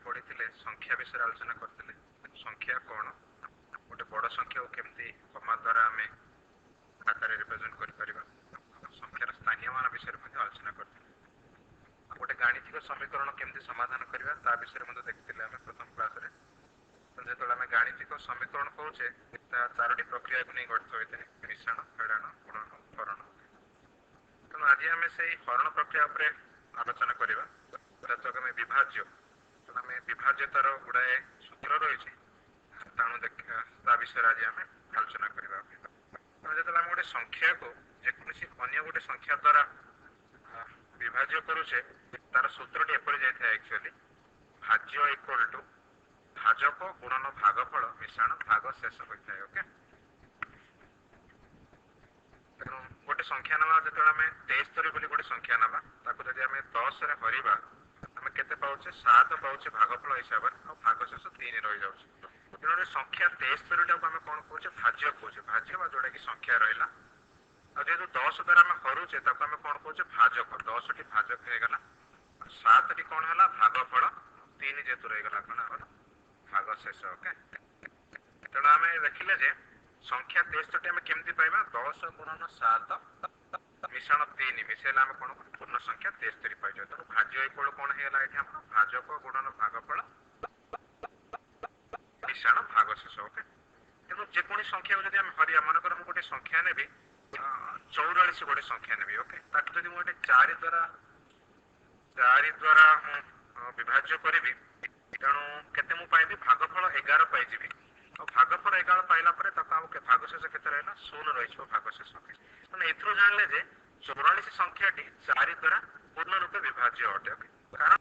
पढ़ी संख्या विषय आलोचना करते संख्या कौन गोटे बड़ संख्या को केमती कमा द्वारा आम खातार रिप्रेजेंट कर संख्यार स्थानीय मान विषय आलोचना करते गोटे गाणितिक समीकरण केमती समाधान करवा ता विषय देखते आम प्रथम क्लास जो आम गाणितिक समीकरण कहे चारोटी प्रक्रिया को नहीं गठित होता है मिश्रण फेड़ाण गुणन हरण तेणु आज आम से हरण प्रक्रिया आलोचना करवा आम विभाज्य आम विभाज्यतार गुड़ाए सूत्र रही ता विषय आज आम आलोचना करवा जो आम गोटे संख्या को जेकोसी अन्य गोटे संख्या द्वारा विभाज्य करुचे तार सूत्रटी एपरी जाए एक्चुअली भाज्य इक्वल टू भाजक गुणन भागफल मिश्रण भाग शेष होता है ओके तेणु गोटे संख्या नवा जो आम 73 बोली गोटे संख्या नवा ताको जदि आम 10 रे हरिबा आम केते पाउचे 7 पाउचे भागफल हिसाब रे और भाग शेष 3 रही जाउचे तेणु संख्या 73 टाको आम कोन कहूचे भाज्य कहूचे भाज्य बा जोटा कि संख्या रहिला और जेहेतु 10 द्वारा आम हरुचे ताको आम कोन कहूचे भाजक 10 टी भाजक हे गला 7 टी कोन हला भागफल 3 जेतु रही गला कोन हला भाग शेष ओके तेणु आम देखिले जे संख्या 63 आम केमती पाइबा 10 गुणन 7 मिश्रण 3 मिसेला आम कोन पूर्ण संख्या 63 पाइजो तेणु भाज्य इक्वल कोन हेला एठी हम भाजक गुणन भागफल मिश्रण भाग शेष ओके तेणु जेकोनी संख्या को जदि आम हरिया मानकर हम गोटे संख्या नेबी 44 गोटे संख्या नेबी ओके ताकि जदि मोटे 4 द्वारा विभाज्य करिबी तेणु केते मु पाइबी भागफल 11 पाइजिबी और भागफल 11 पाइला परे तक हम भागशेष केते रहला 0 रहिछो भागशेष माने एथरो जानले जे 44 संख्याटी 4 द्वारा पूर्ण रूपे विभाज्य अटे कारण